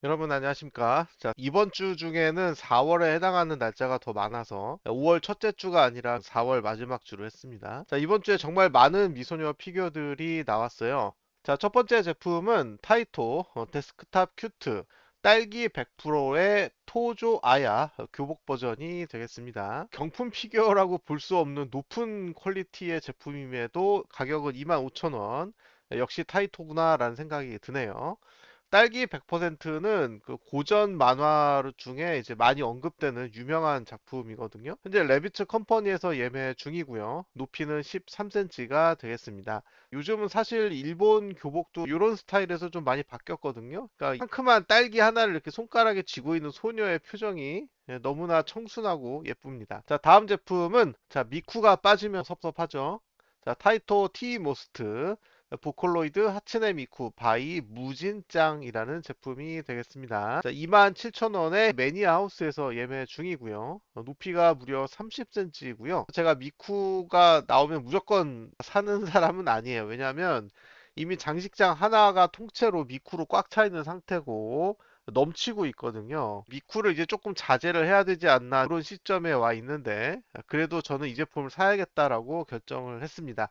여러분 안녕하십니까? 자, 이번 주 중에는 4월에 해당하는 날짜가 더 많아서 5월 첫째 주가 아니라 4월 마지막 주로 했습니다. 자, 이번 주에 정말 많은 미소녀 피규어들이 나왔어요. 자, 첫 번째 제품은 타이토 데스크탑 큐트 딸기 100%의 토조 아야 교복 버전이 되겠습니다. 경품 피규어라고 볼 수 없는 높은 퀄리티의 제품임에도 가격은 25,000원. 역시 타이토구나 라는 생각이 드네요. 딸기 100%는 그 고전 만화 중에 이제 많이 언급되는 유명한 작품이거든요. 현재 레비츠 컴퍼니에서 예매 중이고요. 높이는 13cm가 되겠습니다. 요즘은 사실 일본 교복도 이런 스타일에서 좀 많이 바뀌었거든요. 그러니까 상큼한 딸기 하나를 이렇게 손가락에 쥐고 있는 소녀의 표정이 너무나 청순하고 예쁩니다. 자, 다음 제품은 미쿠가 빠지면 섭섭하죠. 자, 타이토 티 모스트 보컬로이드 하츠네 미쿠 바이 무진짱이라는 제품이 되겠습니다. 27,000원에 매니아 하우스에서 예매 중이고요. 높이가 무려 30cm이고요. 제가 미쿠가 나오면 무조건 사는 사람은 아니에요. 왜냐하면 이미 장식장 하나가 통째로 미쿠로 꽉 차 있는 상태고 넘치고 있거든요. 미쿠를 이제 조금 자제를 해야 되지 않나 그런 시점에 와 있는데 그래도 저는 이 제품을 사야겠다라고 결정을 했습니다.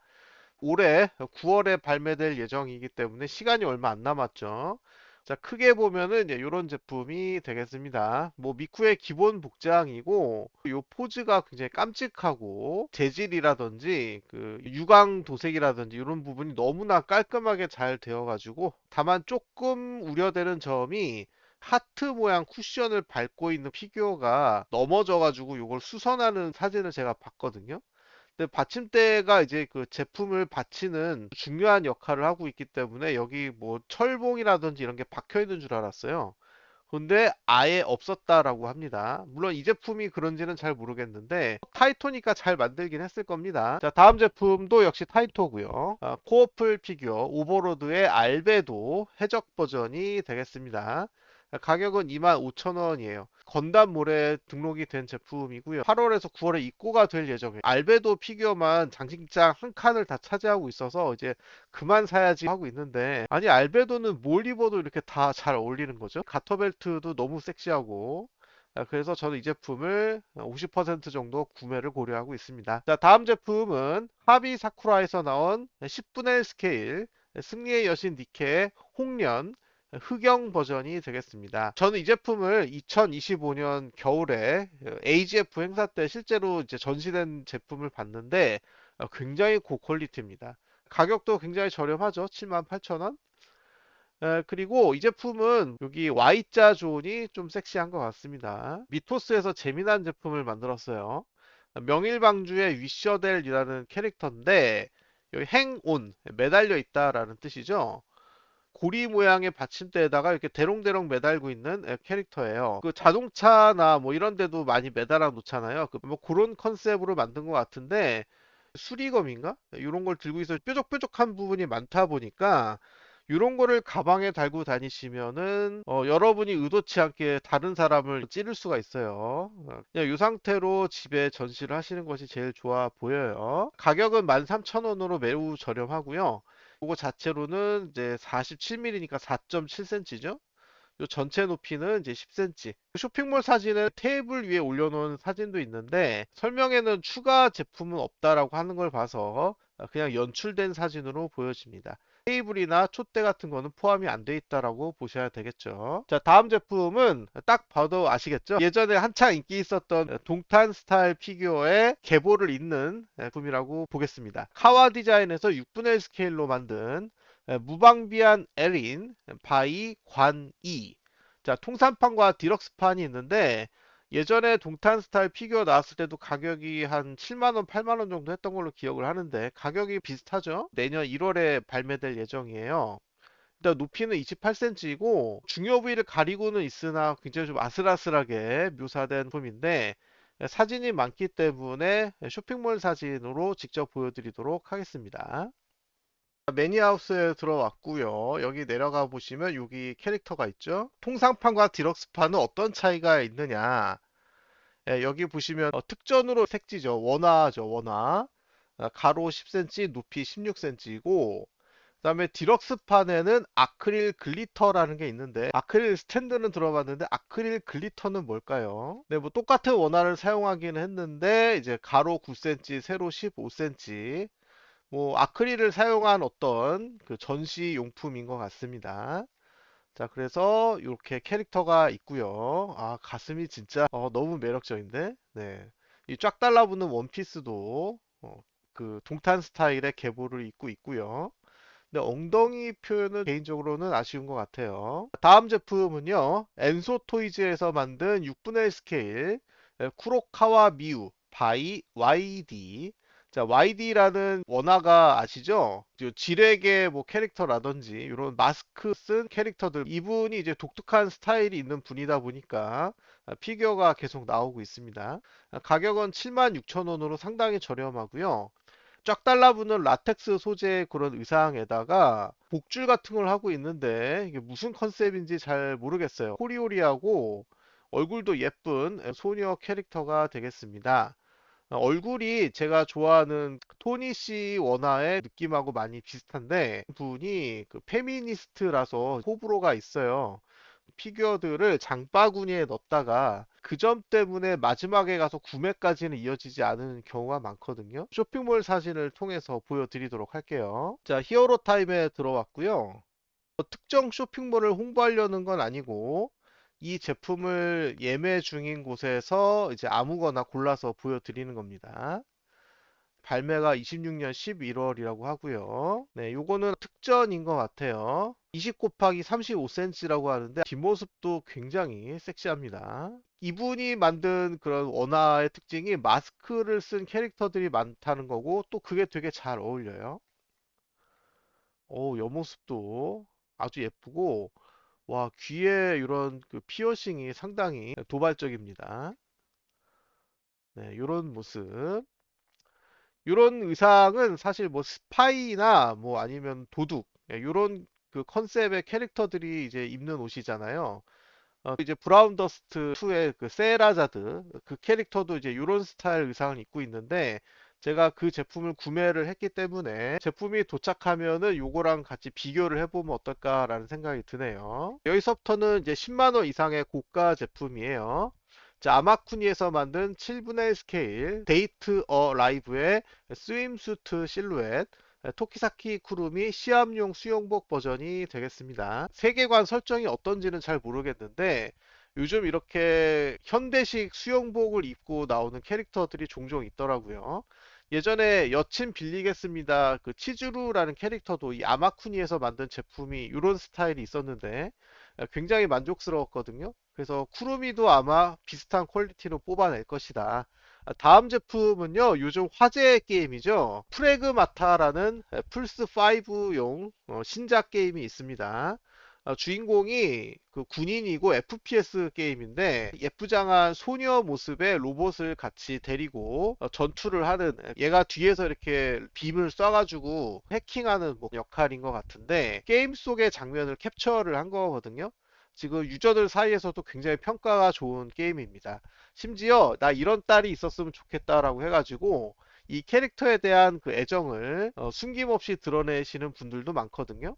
올해 9월에 발매될 예정이기 때문에 시간이 얼마 안 남았죠. 자, 크게 보면은 이런 제품이 되겠습니다. 뭐 미쿠의 기본 복장이고 요 포즈가 굉장히 깜찍하고 재질이라든지 그 유광 도색이라든지 이런 부분이 너무나 깔끔하게 잘 되어가지고 다만 조금 우려되는 점이 하트 모양 쿠션을 밟고 있는 피규어가 넘어져가지고 이걸 수선하는 사진을 제가 봤거든요. 근데 받침대가 이제 그 제품을 받치는 중요한 역할을 하고 있기 때문에 여기 뭐 철봉이라든지 이런 게 박혀 있는 줄 알았어요. 근데 아예 없었다라고 합니다. 물론 이 제품이 그런지는 잘 모르겠는데 타이토니까 잘 만들긴 했을 겁니다. 자, 다음 제품도 역시 타이토고요. 코어풀 피규어 오버로드의 알베도 해적 버전이 되겠습니다. 가격은 25,000원이에요. 건담몰에 등록이 된 제품이고요. 8월에서 9월에 입고가 될 예정이에요. 알베도 피규어만 장식장 한 칸을 다 차지하고 있어서 이제 그만 사야지 하고 있는데 아니 알베도는 뭘 입어도 이렇게 다 잘 어울리는 거죠. 가터벨트도 너무 섹시하고 그래서 저는 이 제품을 50% 정도 구매를 고려하고 있습니다. 자, 다음 제품은 하비 사쿠라에서 나온 10분의 1 스케일 승리의 여신 니케의 홍련 흑영 버전이 되겠습니다. 저는 이 제품을 2025년 겨울에 AGF 행사 때 실제로 이제 전시된 제품을 봤는데 굉장히 고퀄리티입니다. 가격도 굉장히 저렴하죠. 78,000원. 그리고 이 제품은 여기 Y자 존이 좀 섹시한 것 같습니다. 미토스에서 재미난 제품을 만들었어요. 명일방주의 위셔델이라는 캐릭터인데 여기 행온 매달려 있다라는 뜻이죠. 고리 모양의 받침대에다가 이렇게 대롱대롱 매달고 있는 캐릭터예요. 그 자동차나 뭐 이런 데도 많이 매달아 놓잖아요. 뭐 그런 컨셉으로 만든 것 같은데 수리검인가? 이런 걸 들고 있어 뾰족뾰족한 부분이 많다 보니까 이런 거를 가방에 달고 다니시면은 여러분이 의도치 않게 다른 사람을 찌를 수가 있어요. 그냥 이 상태로 집에 전시를 하시는 것이 제일 좋아 보여요. 가격은 13,000원으로 매우 저렴하고요. 그거 자체로는 이제 47mm니까 4.7cm죠. 요 전체 높이는 이제 10cm. 쇼핑몰 사진은 테이블 위에 올려놓은 사진도 있는데 설명에는 추가 제품은 없다라고 하는 걸 봐서 그냥 연출된 사진으로 보여집니다. 테이블이나 촛대 같은 거는 포함이 안 돼 있다라고 보셔야 되겠죠. 자, 다음 제품은 딱 봐도 아시겠죠? 예전에 한창 인기 있었던 동탄 스타일 피규어의 계보를 잇는 제품이라고 보겠습니다. 카와 디자인에서 6분의 1 스케일로 만든 무방비한 에린 바이 관이. 자, 통산판과 디럭스판이 있는데 예전에 동탄 스타일 피규어 나왔을 때도 가격이 한 7만원, 8만원 정도 했던 걸로 기억을 하는데 가격이 비슷하죠? 내년 1월에 발매될 예정이에요. 일단 높이는 28cm이고 중요 부위를 가리고는 있으나 굉장히 좀 아슬아슬하게 묘사된 품인데 사진이 많기 때문에 쇼핑몰 사진으로 직접 보여드리도록 하겠습니다. 매니하우스에 들어왔고요. 여기 내려가 보시면 여기 캐릭터가 있죠. 통상판과 디럭스판은 어떤 차이가 있느냐. 여기 보시면 특전으로 색지죠. 원화죠, 원화. 가로 10cm, 높이 16cm이고 그다음에 디럭스판에는 아크릴 글리터라는 게 있는데, 아크릴 스탠드는 들어봤는데 아크릴 글리터는 뭘까요? 네, 뭐 똑같은 원화를 사용하기는 했는데 이제 가로 9cm, 세로 15cm, 뭐 아크릴을 사용한 어떤 그 전시 용품인 것 같습니다. 자, 그래서 이렇게 캐릭터가 있고요. 아, 가슴이 진짜 너무 매력적인데. 네, 이 쫙 달라붙는 원피스도 그 동탄 스타일의 계보를 입고 있고요. 근데 엉덩이 표현은 개인적으로는 아쉬운 것 같아요. 다음 제품은요, 엔소 토이즈에서 만든 6분의 1 스케일 쿠로카와 미우 바이 YD. 자, YD라는 원화가 아시죠? 지렉의 뭐 캐릭터라든지 이런 마스크 쓴 캐릭터들, 이분이 이제 독특한 스타일이 있는 분이다 보니까 피규어가 계속 나오고 있습니다. 가격은 76,000원으로 상당히 저렴하고요. 쫙 달라붙는 라텍스 소재의 그런 의상에다가 복줄 같은 걸 하고 있는데 이게 무슨 컨셉인지 잘 모르겠어요. 호리호리하고 얼굴도 예쁜 소녀 캐릭터가 되겠습니다. 얼굴이 제가 좋아하는 토니 씨 원화의 느낌하고 많이 비슷한데, 분이 그 페미니스트라서 호불호가 있어요. 피규어들을 장바구니에 넣었다가 그 점 때문에 마지막에 가서 구매까지는 이어지지 않은 경우가 많거든요. 쇼핑몰 사진을 통해서 보여드리도록 할게요. 자, 히어로 타임에 들어왔고요. 특정 쇼핑몰을 홍보하려는 건 아니고 이 제품을 예매 중인 곳에서 이제 아무거나 골라서 보여드리는 겁니다. 발매가 26년 11월이라고 하고요. 네, 요거는 특전인 것 같아요. 20 곱하기 35cm라고 하는데 뒷모습도 굉장히 섹시합니다. 이분이 만든 그런 원화의 특징이 마스크를 쓴 캐릭터들이 많다는 거고, 또 그게 되게 잘 어울려요. 옆모습도 아주 예쁘고, 와, 귀에 이런 그 피어싱이 상당히 도발적입니다. 네, 이런 모습. 이런 의상은 사실 뭐 스파이나 뭐 아니면 도둑, 이런 그 컨셉의 캐릭터들이 이제 입는 옷이잖아요. 이제 브라운 더스트 2의 그 세라자드 그 캐릭터도 이제 이런 스타일 의상을 입고 있는데, 제가 그 제품을 구매를 했기 때문에 제품이 도착하면은 요거랑 같이 비교를 해보면 어떨까라는 생각이 드네요. 여기서부터는 이제 10만 원 이상의 고가 제품이에요. 자, 아마쿠니에서 만든 7분의 1 스케일 데이트 어 라이브의 스윙수트 실루엣 토키사키 쿠루미 시합용 수영복 버전이 되겠습니다. 세계관 설정이 어떤지는 잘 모르겠는데 요즘 이렇게 현대식 수영복을 입고 나오는 캐릭터들이 종종 있더라고요. 예전에 여친 빌리겠습니다. 그 치즈루라는 캐릭터도 이 아마쿠니에서 만든 제품이 이런 스타일이 있었는데 굉장히 만족스러웠거든요. 그래서 쿠루미도 아마 비슷한 퀄리티로 뽑아낼 것이다. 다음 제품은요, 요즘 화제 게임이죠. 프레그마타라는 플스5용 신작 게임이 있습니다. 주인공이 그 군인이고 FPS 게임인데, 예쁘장한 소녀 모습의 로봇을 같이 데리고 전투를 하는, 얘가 뒤에서 이렇게 빔을 쏴가지고 해킹하는 뭐 역할인 것 같은데, 게임 속의 장면을 캡처를 한 거거든요. 지금 유저들 사이에서도 굉장히 평가가 좋은 게임입니다. 심지어 나 이런 딸이 있었으면 좋겠다라고 해가지고 이 캐릭터에 대한 그 애정을 숨김없이 드러내시는 분들도 많거든요.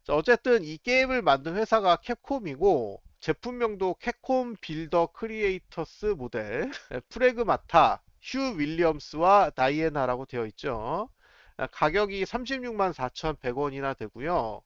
자, 어쨌든 이 게임을 만든 회사가 캡콤이고, 제품명도 캡콤 빌더 크리에이터스 모델 프레그마타 휴 윌리엄스와 다이애나라고 되어 있죠. 가격이 36만 4,100원이나 되고요.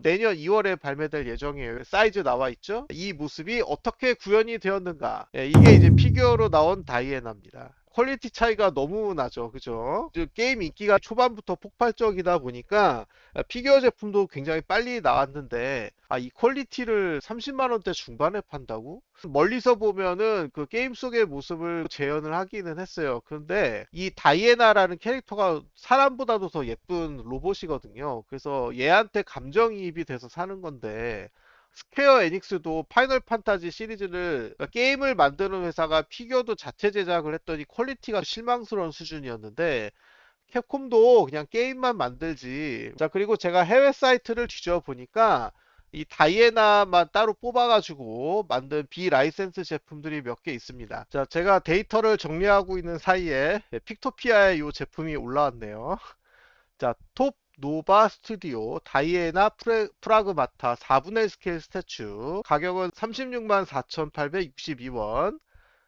내년 2월에 발매될 예정이에요. 사이즈 나와 있죠? 이 모습이 어떻게 구현이 되었는가? 이게 이제 피규어로 나온 다이애나입니다. 퀄리티 차이가 너무 나죠. 그죠? 게임 인기가 초반부터 폭발적이다 보니까 피규어 제품도 굉장히 빨리 나왔는데, 이 퀄리티를 30만 원대 중반에 판다고? 멀리서 보면은 그 게임 속의 모습을 재현을 하기는 했어요. 그런데 이 다이애나라는 캐릭터가 사람보다도 더 예쁜 로봇이거든요. 그래서 얘한테 감정이입이 돼서 사는 건데, 스퀘어 에닉스도 파이널 판타지 시리즈를, 그러니까 게임을 만드는 회사가 피규어도 자체 제작을 했더니 퀄리티가 실망스러운 수준이었는데, 캡콤도 그냥 게임만 만들지. 자, 그리고 제가 해외 사이트를 뒤져보니까 이 다이애나만 따로 뽑아가지고 만든 비라이센스 제품들이 몇 개 있습니다. 자, 제가 데이터를 정리하고 있는 사이에 픽토피아의 이 제품이 올라왔네요. 자, 톱 노바 스튜디오 다이애나 프라그마타 4분의 1 스케일 스태츄. 가격은 36만 4,862원.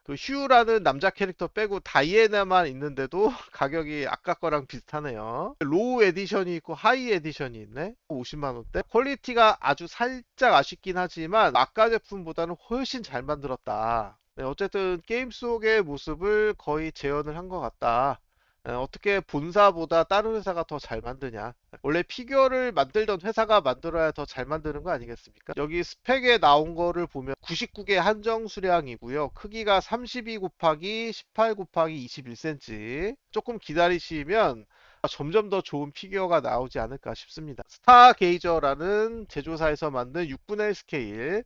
그 휴라는 남자 캐릭터 빼고 다이애나만 있는데도 가격이 아까 거랑 비슷하네요. 로우 에디션이 있고 하이 에디션이 있네. 50만원대. 퀄리티가 아주 살짝 아쉽긴 하지만 아까 제품보다는 훨씬 잘 만들었다. 네, 어쨌든 게임 속의 모습을 거의 재현을 한 것 같다. 어떻게 본사보다 다른 회사가 더 잘 만드냐. 원래 피규어를 만들던 회사가 만들어야 더 잘 만드는 거 아니겠습니까? 여기 스펙에 나온 거를 보면 99개 한정 수량이고요. 크기가 32 곱하기 18 곱하기 21cm. 조금 기다리시면 점점 더 좋은 피규어가 나오지 않을까 싶습니다. 스타게이저라는 제조사에서 만든 6분의 1 스케일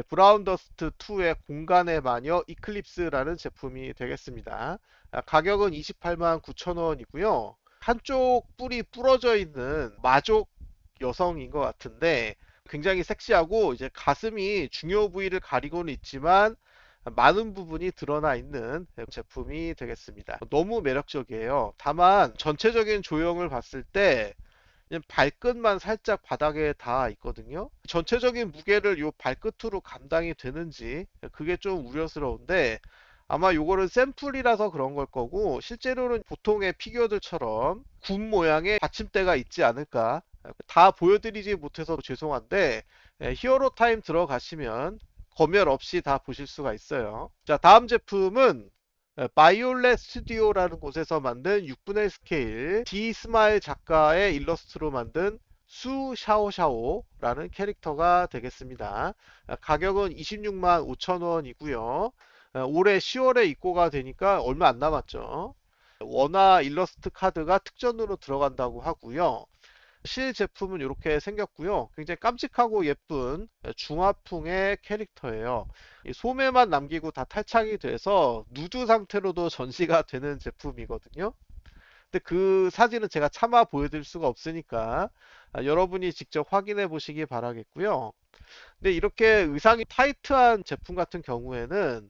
브라운 더스트 2의 공간의 마녀 이클립스라는 제품이 되겠습니다. 가격은 28만 9천원이고요. 한쪽 뿔이 부러져 있는 마족 여성인 것 같은데 굉장히 섹시하고 이제 가슴이 중요 부위를 가리고는 있지만 많은 부분이 드러나 있는 제품이 되겠습니다. 너무 매력적이에요. 다만 전체적인 조형을 봤을 때 그냥 발끝만 살짝 바닥에 닿아 있거든요. 전체적인 무게를 이 발끝으로 감당이 되는지 그게 좀 우려스러운데 아마 요거는 샘플이라서 그런 걸 거고 실제로는 보통의 피규어들처럼 군 모양의 받침대가 있지 않을까. 다 보여드리지 못해서 죄송한데 히어로 타임 들어가시면 검열 없이 다 보실 수가 있어요. 자, 다음 제품은 바이올렛 스튜디오라는 곳에서 만든 6분의 1 스케일 디 스마일 작가의 일러스트로 만든 수 샤오샤오라는 캐릭터가 되겠습니다. 가격은 26만 5천원이고요. 올해 10월에 입고가 되니까 얼마 안 남았죠. 원화 일러스트 카드가 특전으로 들어간다고 하고요. 실 제품은 이렇게 생겼고요. 굉장히 깜찍하고 예쁜 중화풍의 캐릭터예요. 이 소매만 남기고 다 탈착이 돼서 누드 상태로도 전시가 되는 제품이거든요. 근데 그 사진은 제가 차마 보여드릴 수가 없으니까 여러분이 직접 확인해 보시기 바라겠고요. 근데 이렇게 의상이 타이트한 제품 같은 경우에는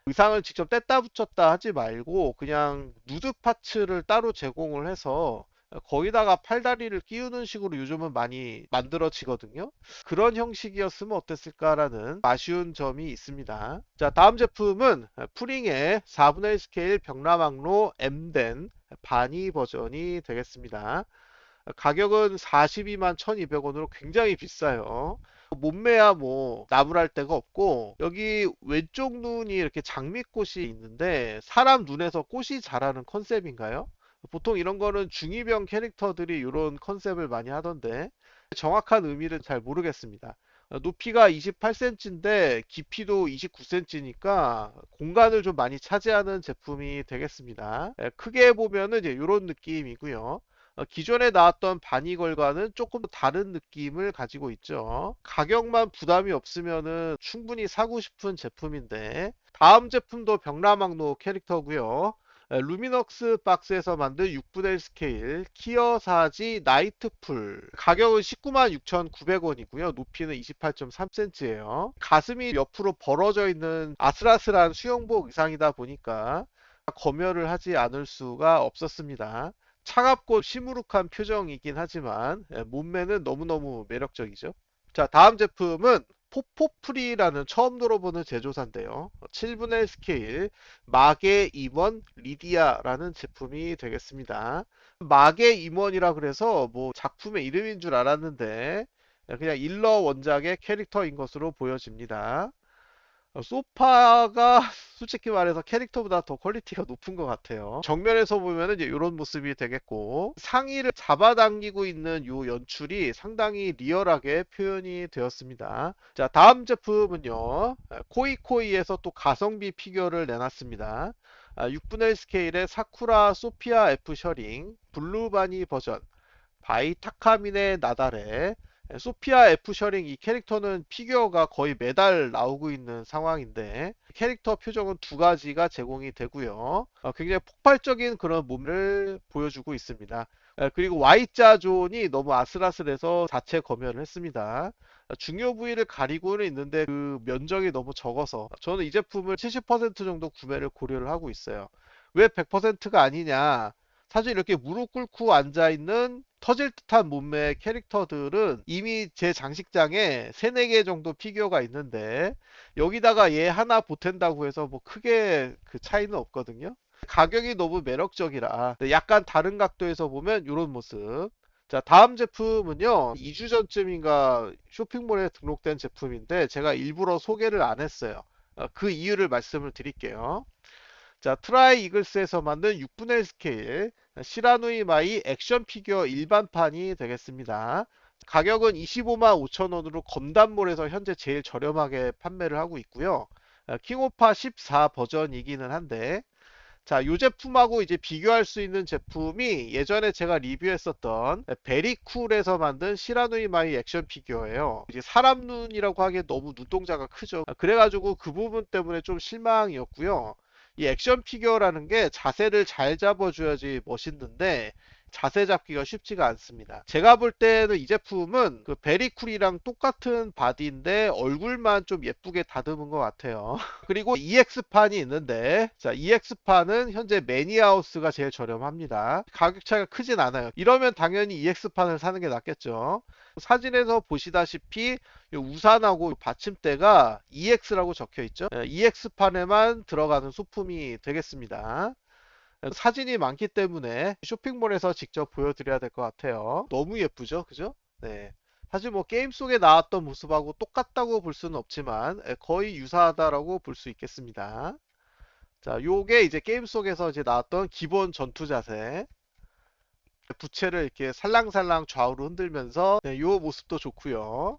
의상을 직접 뗐다 붙였다 하지 말고 그냥 누드 파츠를 따로 제공을 해서 거기다가 팔다리를 끼우는 식으로 요즘은 많이 만들어지거든요. 그런 형식이었으면 어땠을까라는 아쉬운 점이 있습니다. 자, 다음 제품은 프링의 4분의 1 스케일 벽라망로 M된 바니 버전이 되겠습니다. 가격은 42만 1200원으로 굉장히 비싸요. 몸매야 뭐 나무랄 데가 없고 여기 왼쪽 눈이 이렇게 장미꽃이 있는데 사람 눈에서 꽃이 자라는 컨셉인가요? 보통 이런 거는 중이병 캐릭터들이 이런 컨셉을 많이 하던데 정확한 의미를 잘 모르겠습니다. 높이가 28cm인데 깊이도 29cm니까 공간을 좀 많이 차지하는 제품이 되겠습니다. 크게 보면은 이제 이런 느낌이고요. 기존에 나왔던 바니걸과는 조금 다른 느낌을 가지고 있죠. 가격만 부담이 없으면은 충분히 사고 싶은 제품인데 다음 제품도 벽라망로 캐릭터고요. 루미넉스 박스에서 만든 6분의 1 스케일 키어사지 나이트풀 가격은 19만 6,900원이고요. 높이는 28.3cm예요. 가슴이 옆으로 벌어져 있는 아슬아슬한 수영복 의상이다 보니까 검열을 하지 않을 수가 없었습니다. 차갑고 시무룩한 표정이긴 하지만 몸매는 너무너무 매력적이죠. 자, 다음 제품은 포포프리라는 처음 들어보는 제조사인데요. 7분의 1 스케일 마계 임원 리디아라는 제품이 되겠습니다. 마계 임원이라 그래서 뭐 작품의 이름인 줄 알았는데 그냥 일러 원작의 캐릭터인 것으로 보여집니다. 소파가 솔직히 말해서 캐릭터보다 더 퀄리티가 높은 것 같아요. 정면에서 보면은 이제 이런 모습이 되겠고 상의를 잡아당기고 있는 이 연출이 상당히 리얼하게 표현이 되었습니다. 자, 다음 제품은요. 코이코이에서 또 가성비 피규어를 내놨습니다. 6분의 1 스케일의 사쿠라 소피아 F 셔링 블루바니 버전 바이 타카미네 나다레 소피아 F 셔링 이 캐릭터는 피규어가 거의 매달 나오고 있는 상황인데 캐릭터 표정은 두 가지가 제공이 되고요. 굉장히 폭발적인 그런 몸을 보여주고 있습니다. 그리고 Y자 존이 너무 아슬아슬해서 자체 검열을 했습니다. 중요 부위를 가리고는 있는데 그 면적이 너무 적어서 저는 이 제품을 70% 정도 구매를 고려를 하고 있어요. 왜 100%가 아니냐? 사실 이렇게 무릎 꿇고 앉아 있는 터질 듯한 몸매의 캐릭터들은 이미 제 장식장에 3, 4개 정도 피규어가 있는데 여기다가 얘 하나 보탠다고 해서 뭐 크게 그 차이는 없거든요. 가격이 너무 매력적이라 약간 다른 각도에서 보면 이런 모습. 자, 다음 제품은요, 2주 전쯤인가 쇼핑몰에 등록된 제품인데 제가 일부러 소개를 안 했어요. 그 이유를 말씀을 드릴게요. 자, 트라이 이글스에서 만든 6분의 1 스케일 시라누이 마이 액션 피규어 일반판이 되겠습니다. 가격은 25만 5천 원으로 건담몰에서 현재 제일 저렴하게 판매를 하고 있고요. 킹오파 14 버전이기는 한데, 자, 이 제품하고 이제 비교할 수 있는 제품이 예전에 제가 리뷰했었던 베리쿨에서 만든 시라누이 마이 액션 피규어예요. 이제 사람 눈이라고 하기에 너무 눈동자가 크죠. 그래가지고 그 부분 때문에 좀 실망이었고요. 이 액션 피규어라는 게 자세를 잘 잡아줘야지 멋있는데 자세 잡기가 쉽지가 않습니다. 제가 볼 때는 이 제품은 그 베리쿨이랑 똑같은 바디인데 얼굴만 좀 예쁘게 다듬은 것 같아요. 그리고 EX판이 있는데, 자, EX판은 현재 매니아하우스가 제일 저렴합니다. 가격 차이가 크진 않아요. 이러면 당연히 EX판을 사는 게 낫겠죠. 사진에서 보시다시피 이 우산하고 받침대가 EX라고 적혀 있죠. EX판에만 들어가는 소품이 되겠습니다. 사진이 많기 때문에 쇼핑몰에서 직접 보여드려야 될 것 같아요. 너무 예쁘죠? 그죠? 네. 사실 뭐 게임 속에 나왔던 모습하고 똑같다고 볼 수는 없지만 거의 유사하다라고 볼 수 있겠습니다. 자, 요게 이제 게임 속에서 이제 나왔던 기본 전투 자세. 부채를 이렇게 살랑살랑 좌우로 흔들면서 네, 요 모습도 좋고요.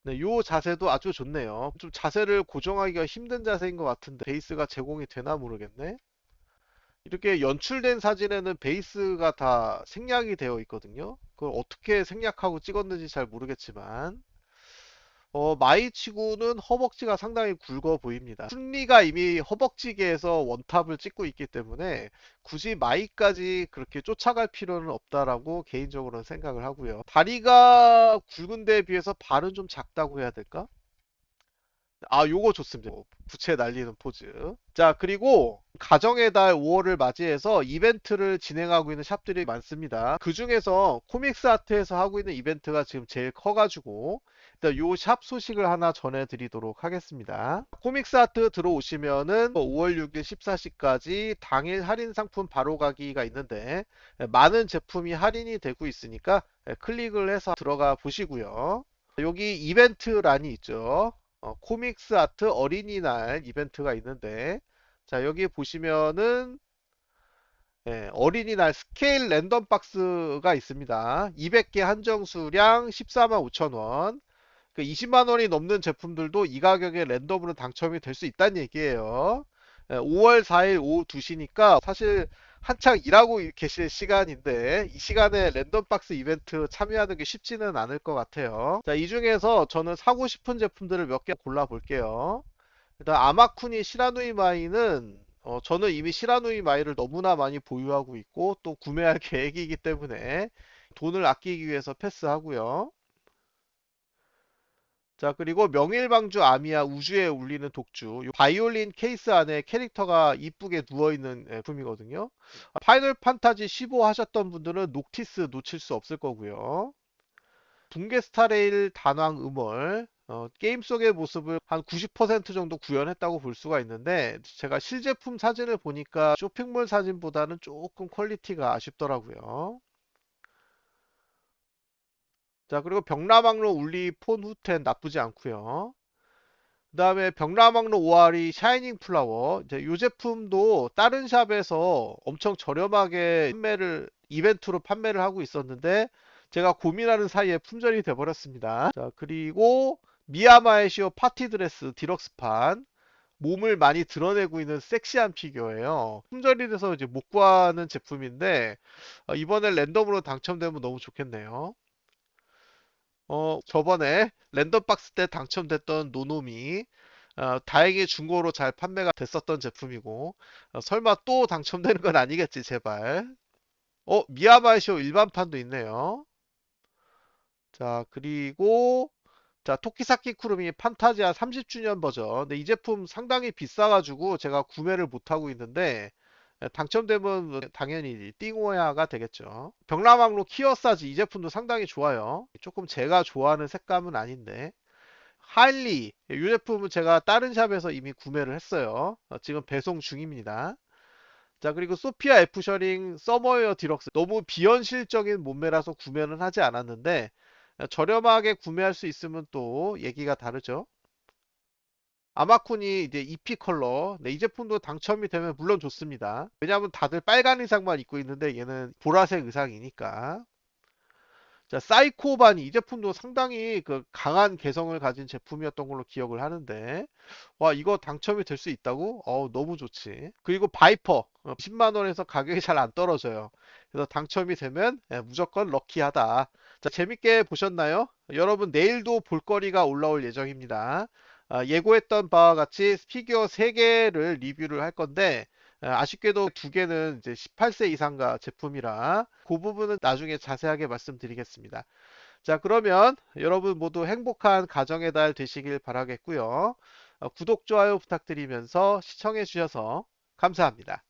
네, 요 자세도 아주 좋네요. 좀 자세를 고정하기가 힘든 자세인 것 같은데 베이스가 제공이 되나 모르겠네. 이렇게 연출된 사진에는 베이스가 다 생략이 되어 있거든요. 그걸 어떻게 생략하고 찍었는지 잘 모르겠지만 마이치고는 허벅지가 상당히 굵어 보입니다. 춘리가 이미 허벅지계에서 원탑을 찍고 있기 때문에 굳이 마이까지 그렇게 쫓아갈 필요는 없다라고 개인적으로는 생각을 하고요. 다리가 굵은 데에 비해서 발은 좀 작다고 해야 될까? 아, 요거 좋습니다. 부채 날리는 포즈. 자, 그리고 가정의 달 5월을 맞이해서 이벤트를 진행하고 있는 샵들이 많습니다. 그 중에서 코믹스 아트에서 하고 있는 이벤트가 지금 제일 커가지고 일단 요 샵 소식을 하나 전해드리도록 하겠습니다. 코믹스 아트 들어오시면은 5월 6일 14시까지 당일 할인 상품 바로 가기가 있는데 많은 제품이 할인이 되고 있으니까 클릭을 해서 들어가 보시고요. 여기 이벤트란이 있죠. 코믹스 아트 어린이날 이벤트가 있는데, 자, 여기 보시면은, 어린이날 스케일 랜덤 박스가 있습니다. 200개 한정 수량 14만 5천 원. 그 20만 원이 넘는 제품들도 이 가격에 랜덤으로 당첨이 될 수 있다는 얘기예요. 5월 4일 오후 2시니까 사실 한창 일하고 계실 시간인데 이 시간에 랜덤박스 이벤트 참여하는 게 쉽지는 않을 것 같아요. 자, 이 중에서 저는 사고 싶은 제품들을 몇 개 골라 볼게요. 일단 아마쿠니 시라누이 마이는 저는 이미 시라누이 마이를 너무나 많이 보유하고 있고 또 구매할 계획이기 때문에 돈을 아끼기 위해서 패스하고요. 자, 그리고 명일방주 아미야 우주에 울리는 독주. 요 바이올린 케이스 안에 캐릭터가 이쁘게 누워있는 제품이거든요. 파이널 판타지 15 하셨던 분들은 녹티스 놓칠 수 없을 거고요. 붕괴 스타레일 단왕 음월. 게임 속의 모습을 한 90% 정도 구현했다고 볼 수가 있는데 제가 실제품 사진을 보니까 쇼핑몰 사진보다는 조금 퀄리티가 아쉽더라고요. 자, 그리고 병라망로 울리 폰 후텐 나쁘지 않고요. 그 다음에 병라망로 오아리 샤이닝 플라워. 이제 이 제품도 다른 샵에서 엄청 저렴하게 이벤트로 판매를 하고 있었는데 제가 고민하는 사이에 품절이 돼버렸습니다. 자, 그리고 미야마의 시오 파티 드레스 디럭스판. 몸을 많이 드러내고 있는 섹시한 피규어예요. 품절이 돼서 이제 못 구하는 제품인데 이번에 랜덤으로 당첨되면 너무 좋겠네요. 저번에 랜덤박스 때 당첨됐던 노노미, 다행히 중고로 잘 판매가 됐었던 제품이고, 설마 또 당첨되는 건 아니겠지, 제발. 미야마이쇼 일반판도 있네요. 자, 그리고, 자, 토키사키 쿠루미 판타지아 30주년 버전. 근데 이 제품 상당히 비싸가지고 제가 구매를 못하고 있는데, 당첨되면 뭐 당연히 띵호야가 되겠죠. 병라망로 키어사지 이 제품도 상당히 좋아요. 조금 제가 좋아하는 색감은 아닌데 하일리 이 제품은 제가 다른 샵에서 이미 구매를 했어요. 지금 배송 중입니다. 자, 그리고 소피아 F셔링 서머웨어 디럭스 너무 비현실적인 몸매라서 구매는 하지 않았는데 저렴하게 구매할 수 있으면 또 얘기가 다르죠. 아마쿤이 이제 EP 컬러. 네, 이 제품도 당첨이 되면 물론 좋습니다. 왜냐하면 다들 빨간 의상만 입고 있는데 얘는 보라색 의상이니까. 자, 사이코바니 이 제품도 상당히 그 강한 개성을 가진 제품이었던 걸로 기억을 하는데 와 이거 당첨이 될 수 있다고? 너무 좋지. 그리고 바이퍼 10만 원에서 가격이 잘 안 떨어져요. 그래서 당첨이 되면 무조건 럭키하다. 자, 재밌게 보셨나요? 여러분 내일도 볼거리가 올라올 예정입니다. 예고했던 바와 같이 피규어 3개를 리뷰를 할 건데 아쉽게도 2개는 이제 18세 이상가 제품이라 그 부분은 나중에 자세하게 말씀드리겠습니다. 자, 그러면 여러분 모두 행복한 가정의 달 되시길 바라겠고요. 구독, 좋아요 부탁드리면서 시청해 주셔서 감사합니다.